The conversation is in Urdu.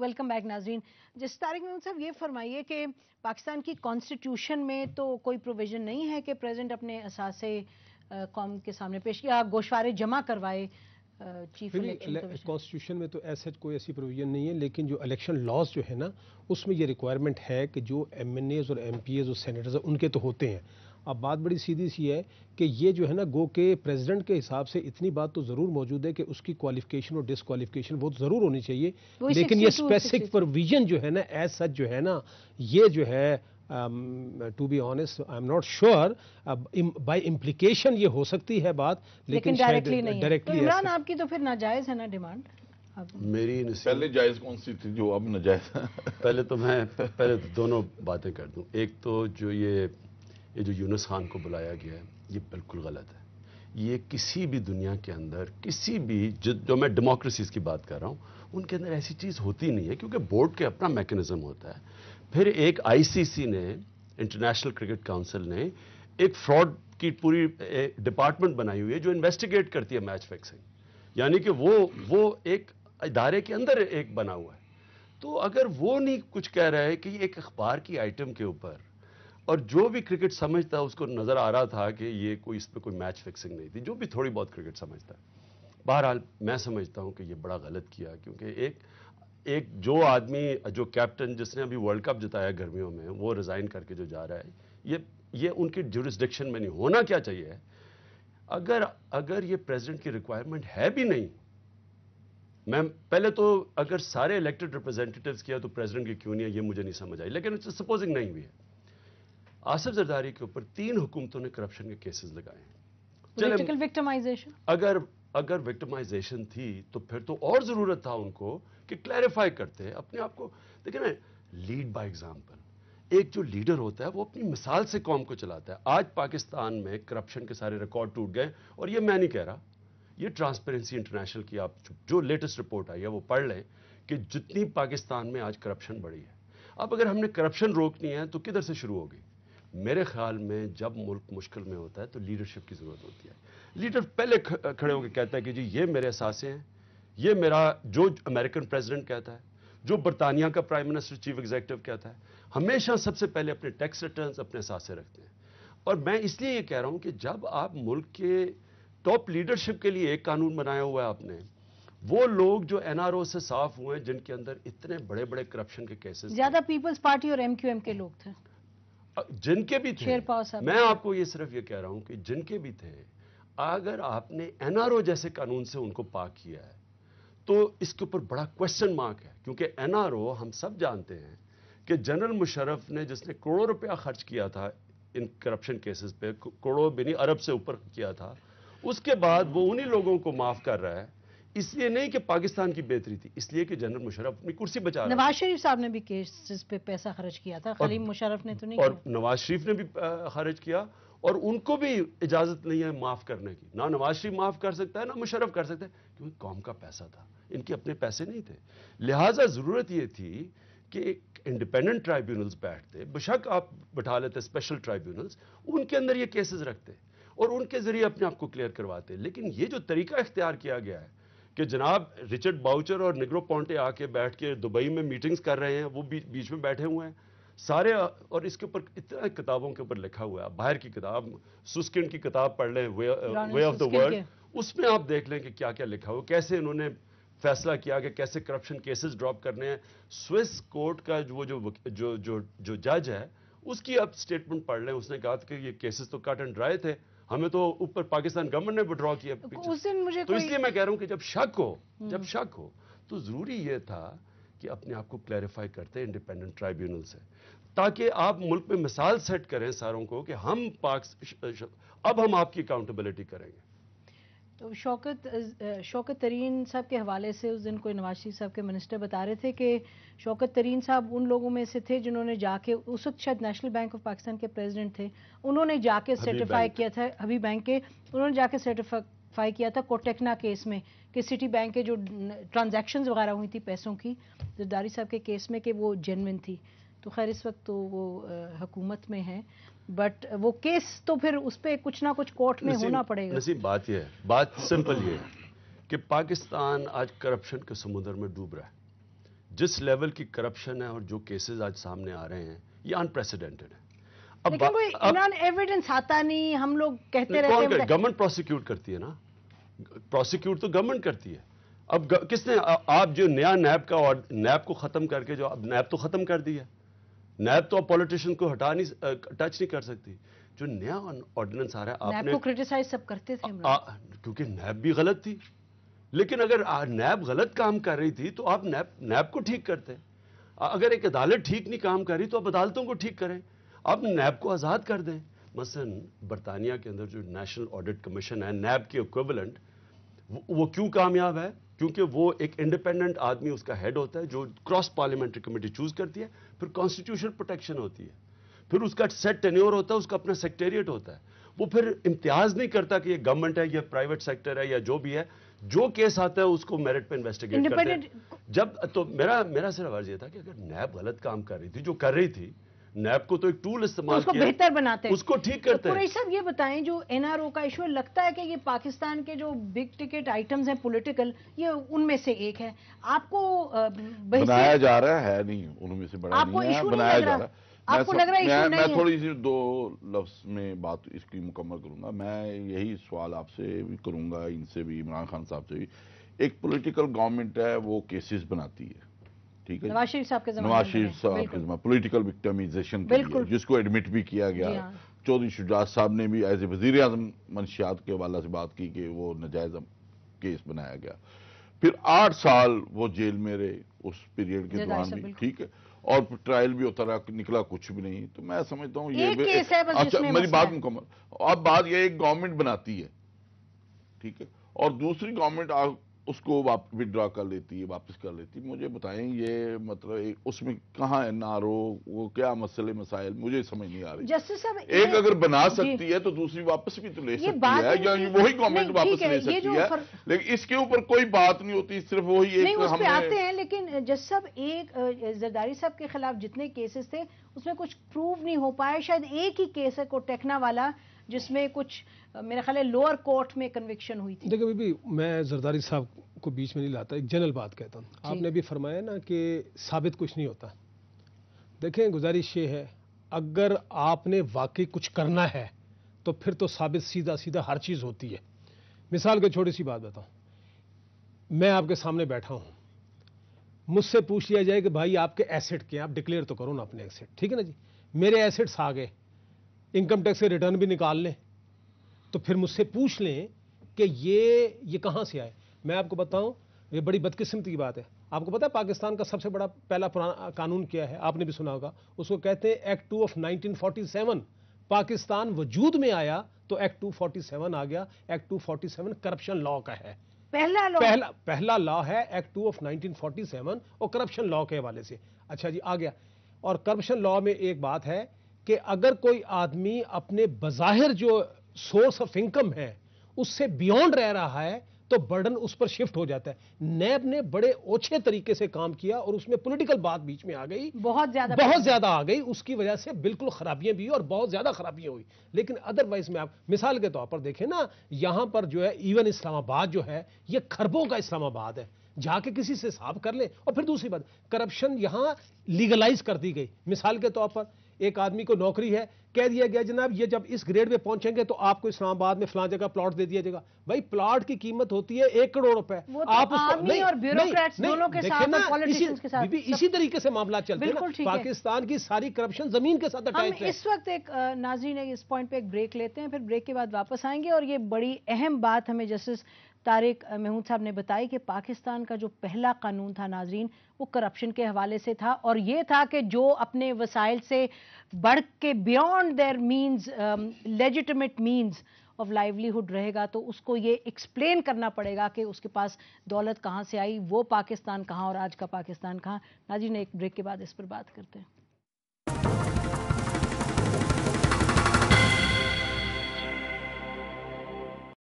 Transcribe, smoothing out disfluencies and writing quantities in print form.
ویلکم بیک ناظرین. جس طارق محمود صاحب یہ فرمائیے کہ پاکستان کی کانسٹیٹیوشن میں تو کوئی پروویژن نہیں ہے کہ پریزیڈنٹ اپنے اثاثے قوم کے سامنے پیش کیا گوشوارے جمع کروائے چیف الیکشن کمیشن. کانسٹیٹیوشن میں تو کوئی ایسی پروویژن نہیں ہے، لیکن جو الیکشن لاز جو ہے نا اس میں یہ ریکوائرمنٹ ہے کہ جو ایم این ایز اور ایم پی ایز اور سینیٹرز ان کے تو ہوتے ہیں. اب بات بڑی سیدھی سی ہے کہ یہ جو ہے نا گو کہ پریزیڈنٹ کے حساب سے اتنی بات تو ضرور موجود ہے کہ اس کی کوالیفیکیشن اور ڈسکوالیفیکیشن بہت ضرور ہونی چاہیے، لیکن یہ اسپیسیفک پروویژن جو ہے نا ایز سچ جو ہے نا یہ جو ہے to be honest I am not sure by implication یہ ہو سکتی ہے بات، لیکن ڈائریکٹلی نہیں. عمران آپ کی تو پھر ناجائز ہے نا ڈیمانڈ؟ میری پہلے جائز کون سی تھی جو اب ناجائز؟ پہلے تو دونوں باتیں کر دوں. ایک تو جو یہ جو یونس خان کو بلایا گیا ہے یہ بالکل غلط ہے. یہ کسی بھی دنیا کے اندر کسی بھی جو میں ڈیموکریسیز کی بات کر رہا ہوں ان کے اندر ایسی چیز ہوتی نہیں ہے، کیونکہ بورڈ کے اپنا میکنزم ہوتا ہے. پھر ایک آئی سی سی نے انٹرنیشنل کرکٹ کاؤنسل نے ایک فراڈ کی پوری ڈپارٹمنٹ بنائی ہوئی ہے جو انویسٹیگیٹ کرتی ہے میچ فکسنگ، یعنی کہ وہ ایک ادارے کے اندر ایک بنا ہوا ہے. تو اگر وہ نہیں کچھ کہہ رہا ہے کہ یہ ایک اخبار کی آئٹم کے اوپر، اور جو بھی کرکٹ سمجھتا ہے اس کو نظر آ رہا تھا کہ یہ کوئی اس پہ کوئی میچ فکسنگ نہیں تھی، جو بھی تھوڑی بہت کرکٹ سمجھتا ہے. بہرحال میں سمجھتا ہوں کہ یہ بڑا غلط کیا، کیونکہ ایک جو آدمی جو کیپٹن جس نے ابھی ورلڈ کپ جتایا گرمیوں میں وہ ریزائن کر کے جو جا رہا ہے یہ ان کی جورسڈکشن میں نہیں ہونا. کیا چاہیے ہے اگر یہ پریزیڈنٹ کی ریکوائرمنٹ ہے بھی نہیں، میں پہلے تو اگر سارے الیکٹڈ ریپرزینٹیٹیوز کیا تو پریزیڈنٹ کی کیوں نہیں ہے یہ مجھے نہیں سمجھ آئی، لیکن سپوزنگ نہیں بھی ہے. آصف زرداری کے اوپر 3 حکومتوں نے کرپشن کے کیسز لگائے ہیں. پولیٹیکل وکٹمائزیشن اگر وکٹمائزیشن تھی تو پھر تو اور ضرورت تھا ان کو کہ کلیریفائی کرتے اپنے آپ کو. دیکھیں نا، لیڈ بائی ایگزامپل. ایک جو لیڈر ہوتا ہے وہ اپنی مثال سے قوم کو چلاتا ہے. آج پاکستان میں کرپشن کے سارے ریکارڈ ٹوٹ گئے، اور یہ میں نہیں کہہ رہا، یہ ٹرانسپیرنسی انٹرنیشنل کی آپ جو لیٹسٹ رپورٹ آئی ہے وہ پڑھ لیں کہ جتنی پاکستان میں آج کرپشن بڑھی ہے. اب اگر ہم نے کرپشن روکنی ہے تو کدھر سے شروع ہوگی؟ میرے خیال میں جب ملک مشکل میں ہوتا ہے تو لیڈرشپ کی ضرورت ہوتی ہے. لیڈر پہلے کھڑے ہو کے کہتا ہے کہ جی یہ میرے اثاثے ہیں، یہ میرا جو امریکن پریزیڈنٹ کہتا ہے، جو برطانیہ کا پرائم منسٹر چیف ایگزیکٹو کہتا ہے، ہمیشہ سب سے پہلے اپنے ٹیکس ریٹرنز اپنے اثاثے رکھتے ہیں. اور میں اس لیے یہ کہہ رہا ہوں کہ جب آپ ملک کے ٹاپ لیڈرشپ کے لیے ایک قانون بنایا ہوا ہے آپ نے، وہ لوگ جو این آر او سے صاف ہوئے جن کے اندر اتنے بڑے بڑے کرپشن کے کیسز، زیادہ پیپلز پارٹی اور ایم کیو ایم کے لوگ تھے، جن کے بھی تھے. میں آپ کو یہ صرف یہ کہہ رہا ہوں کہ جن کے بھی تھے، اگر آپ نے این آر او جیسے قانون سے ان کو پاک کیا ہے تو اس کے اوپر بڑا کوشچن مارک ہے. کیونکہ این آر او ہم سب جانتے ہیں کہ جنرل مشرف نے جس نے کروڑوں روپیہ خرچ کیا تھا ان کرپشن کیسز پہ، کروڑوں بنی ارب سے اوپر کیا تھا، اس کے بعد وہ انہی لوگوں کو معاف کر رہا ہے. اس لیے نہیں کہ پاکستان کی بہتری تھی، اس لیے کہ جنرل مشرف اپنی کرسی بچا رہا. نواز شریف صاحب نے بھی کیسز پہ پیسہ خرچ کیا تھا، خلیم مشرف نے تو نہیں کیا. اور نواز شریف نے بھی خرچ کیا، اور ان کو بھی اجازت نہیں ہے معاف کرنے کی. نہ نواز شریف معاف کر سکتا ہے نہ مشرف کر سکتا ہے، کیونکہ قوم کا پیسہ تھا، ان کے اپنے پیسے نہیں تھے. لہٰذا ضرورت یہ تھی کہ ایک انڈیپینڈنٹ ٹرائیبیونلز بیٹھتے، بشک آپ بٹھا لیتے اسپیشل ٹرائیبیونلز، ان کے اندر یہ کیسز رکھتے اور ان کے ذریعے اپنے آپ کو کلیئر کرواتے. لیکن یہ جو طریقہ اختیار کیا گیا ہے کہ جناب رچرڈ باؤچر اور نگرو پونٹے آ کے بیٹھ کے دبئی میں میٹنگز کر رہے ہیں، وہ بیچ میں بیٹھے ہوئے ہیں سارے، اور اس کے اوپر اتنا کتابوں کے اوپر لکھا ہوا ہے. باہر کی کتاب سسکنڈ کی کتاب پڑھ لیں، وے آف دا ورلڈ، اس میں آپ دیکھ لیں کہ کیا کیا لکھا ہوا، کیسے انہوں نے فیصلہ کیا کہ کیسے کرپشن کیسز ڈراپ کرنے ہیں. سوئس کورٹ کا جو جج ہے اس کی آپ سٹیٹمنٹ پڑھ لیں، اس نے کہا کہ یہ کیسز تو کٹ اینڈ ڈرائی تھے، ہمیں تو اوپر پاکستان گورنمنٹ نے ودرا کیا. تو اس لیے میں کہہ رہا ہوں کہ جب شک ہو تو ضروری یہ تھا کہ اپنے آپ کو کلیریفائی کرتے انڈیپینڈنٹ ٹرائیبیونل سے، تاکہ آپ ملک میں مثال سیٹ کریں ساروں کو کہ اب ہم آپ کی اکاؤنٹیبلٹی کریں گے. تو شوکت ترین صاحب کے حوالے سے اس دن کوئی نواز شریف صاحب کے منسٹر بتا رہے تھے کہ شوکت ترین صاحب ان لوگوں میں سے تھے جنہوں نے جا کے، اس وقت شاید نیشنل بینک آف پاکستان کے پریزیڈنٹ تھے، انہوں نے جا کے سرٹیفائی کیا تھا، حبیب بینک کے، انہوں نے جا کے سرٹیفائی کیا تھا کوٹیکنا کیس میں کہ سٹی بینک کے جو ٹرانزیکشنز وغیرہ ہوئی تھی پیسوں کی زرداری صاحب کے کیس میں، کہ وہ جینوئن تھی. تو خیر اس وقت تو وہ حکومت میں ہیں، بٹ وہ کیس تو پھر اس پہ کچھ نہ کچھ کورٹ میں ہونا پڑے گا. نصیب بات سمپل یہ ہے کہ پاکستان آج کرپشن کے سمندر میں ڈوب رہا ہے. جس لیول کی کرپشن ہے اور جو کیسز آج سامنے آ رہے ہیں یہ انپریسیڈنٹڈ ہے. لیکن کوئی ایویڈنس آتا نہیں, ہم لوگ کہتے رہتے ہیں گورنمنٹ پروسیکیوٹ کرتی ہے نا, پروسیکیوٹ تو گورنمنٹ کرتی ہے. اب کس نے, آپ جو نیا نیب کو ختم کر کے, جو اب نیب تو ختم کر دی ہے, نیب تو اب پولیٹیشین کو ٹچ نہیں کر سکتی. جو نیا آرڈیننس آ رہا ہے, آپ نے نیب کو کرٹیسائز سب کرتے تھے کیونکہ نیب بھی غلط تھی. لیکن اگر نیب غلط کام کر رہی تھی تو آپ نیب کو ٹھیک کرتے. اگر ایک عدالت ٹھیک نہیں کام کر رہی تو آپ عدالتوں کو ٹھیک کریں, آپ نیب کو آزاد کر دیں. مثلا برطانیہ کے اندر جو نیشنل آڈٹ کمیشن ہے, نیب کے ایکویولنٹ, وہ کیوں کامیاب ہے؟ کیونکہ وہ ایک انڈیپینڈنٹ آدمی اس کا ہیڈ ہوتا ہے جو کراس پارلیمنٹری کمیٹی چوز کرتی ہے, پھر کانسٹیٹیوشن پروٹیکشن ہوتی ہے, پھر اس کا سیٹ ٹینیور ہوتا ہے, اس کا اپنا سیکریٹریٹ ہوتا ہے. وہ پھر امتیاز نہیں کرتا کہ یہ گورنمنٹ ہے یا پرائیویٹ سیکٹر ہے یا جو بھی ہے, جو کیس آتا ہے اس کو میرٹ پہ انویسٹیگیٹ کرتے ہیں. جب تو میرا صرف عرض یہ تھا کہ اگر نیب غلط کام کر رہی تھی, جو کر رہی تھی, نیب کو تو ایک ٹول استعمال کیا, اس کو بہتر بناتے ہیں, اس کو ٹھیک کرتے ہیں. قریشی صاحب یہ بتائیں, جو این آر او کا ایشو لگتا ہے کہ یہ پاکستان کے جو بگ ٹکٹ آئٹمز ہیں پولیٹیکل, یہ ان میں سے ایک ہے. آپ کو بنایا جا رہا ہے نہیں, ان میں سے بڑا نہیں ہے, بنایا جا رہا ہے. آپ کو لگ رہا ہے ایشو نہیں ہے؟ میں تھوڑی سی 2 لفظ میں بات اس کی مکمل کروں گا. میں یہی سوال آپ سے بھی کروں گا, ان سے بھی, عمران خان صاحب سے بھی. ایک پولیٹیکل گورنمنٹ ہے, وہ کیسز بناتی ہے, ٹھیک ہے, نواز شریف صاحب کے زمانے پولیٹیکل وکٹمائزیشن کے لیے, جس کو ایڈمٹ بھی کیا گیا. چودھری شجاعت صاحب نے بھی ایز اے وزیر اعظم منشیات کے حوالے سے بات کی کہ وہ ناجائز کیس بنایا گیا. پھر 8 سال وہ جیل میں رہے اس پیریڈ کے دوران بھی, ٹھیک ہے, اور ٹرائل بھی ہوتا رہا, نکلا کچھ بھی نہیں. تو میں سمجھتا ہوں یہ میری بات مکمل. اب بات یہ ایک گورنمنٹ بناتی ہے, ٹھیک ہے, اور دوسری گورنمنٹ اس کو وڈرا کر لیتی ہے, واپس کر لیتی ہے. مجھے بتائیں یہ مطلب اس میں کہاں ہے نارو, وہ کیا مسئلے مسائل مجھے سمجھ نہیں آ رہی. ایک اگر بنا سکتی ہے تو دوسری واپس بھی تو لے سکتی ہے, یا وہی گورنمنٹ واپس لے سکتی ہے, لیکن اس کے اوپر کوئی بات نہیں ہوتی, صرف وہی ایک ہم نے آتے ہیں. لیکن جج صاحب, ایک زرداری صاحب کے خلاف جتنے کیسز تھے اس میں کچھ پروو نہیں ہو پائے. شاید ایک ہی کیس ہے کوٹیکنا والا جس میں کچھ میرا خیال ہے لوور کورٹ میں کنوکشن ہوئی تھی. دیکھیں بھی میں زرداری صاحب کو بیچ میں نہیں لاتا, ایک جنرل بات کہتا ہوں. آپ نے بھی فرمایا نا کہ ثابت کچھ نہیں ہوتا. دیکھیں گزارش یہ ہے, اگر آپ نے واقعی کچھ کرنا ہے تو پھر تو ثابت سیدھا ہر چیز ہوتی ہے. مثال کے چھوٹی سی بات بتاؤں, میں آپ کے سامنے بیٹھا ہوں, مجھ سے پوچھ لیا جائے کہ بھائی آپ کے ایسٹ کیا, آپ ڈکلیئر تو کرو نا اپنے ایسٹ, ٹھیک ہے نا جی. میرے ایسٹس آ گئے, انکم ٹیکس کے ریٹرن بھی نکال لیں, تو پھر مجھ سے پوچھ لیں کہ یہ کہاں سے آئے. میں آپ کو بتاؤں, یہ بڑی بدقسمتی کی بات ہے. آپ کو پتا ہے پاکستان کا سب سے بڑا پہلا قانون کیا ہے؟ آپ نے بھی سنا ہوگا, اس کو کہتے ہیں ایکٹ 2 آف 1947. پاکستان وجود میں آیا تو ایکٹ 247 آ گیا. ایکٹ 247 کرپشن لا کا ہے, پہلا لا ہے ایکٹ 2 آف 1947, اور کرپشن لا کے حوالے سے. اچھا جی, آ گیا. اور کرپشن لا میں ایک بات ہے کہ اگر کوئی آدمی اپنے بظاہر جو سورس آف انکم ہے اس سے بیونڈ رہ رہا ہے تو برڈن اس پر شفٹ ہو جاتا ہے. نیب نے بڑے اوچھے طریقے سے کام کیا اور اس میں پولیٹیکل بات بیچ میں آ گئی, بہت زیادہ آ گئی. اس کی وجہ سے بالکل خرابیاں بھی اور بہت زیادہ خرابیاں ہوئی. لیکن ادروائز میں آپ مثال کے طور پر دیکھیں نا, یہاں پر جو ہے ایون اسلام آباد جو ہے یہ خربوں کا اسلام آباد ہے, جا کے کسی سے حساب کر لیں. اور پھر دوسری بات, کرپشن یہاں لیگلائز کر دی گئی. مثال کے طور پر ایک آدمی کو نوکری ہے, کہہ دیا گیا جناب یہ جب اس گریڈ پہ پہنچیں گے تو آپ کو اسلام آباد میں فلاں جگہ پلاٹ دے دیا جائے گا. بھائی پلاٹ کی قیمت ہوتی ہے 1 کروڑ روپے. آپ اسی طریقے سے معاملات چلتے ہیں. پاکستان کی ساری کرپشن زمین کے ساتھ اٹیچ ہے. اس وقت ایک ناظرین اس پوائنٹ پہ ایک بریک لیتے ہیں, پھر بریک کے بعد واپس آئیں گے. اور یہ بڑی اہم بات ہمیں جسٹس طارق محمود صاحب نے بتائی کہ پاکستان کا جو پہلا قانون تھا ناظرین, وہ کرپشن کے حوالے سے تھا, اور یہ تھا کہ جو اپنے وسائل سے بڑھ کے beyond their means legitimate means of livelihood رہے گا تو اس کو یہ ایکسپلین کرنا پڑے گا کہ اس کے پاس دولت کہاں سے آئی, وہ پاکستان کہاں اور آج کا پاکستان کہاں. ناظرین ایک بریک کے بعد اس پر بات کرتے ہیں.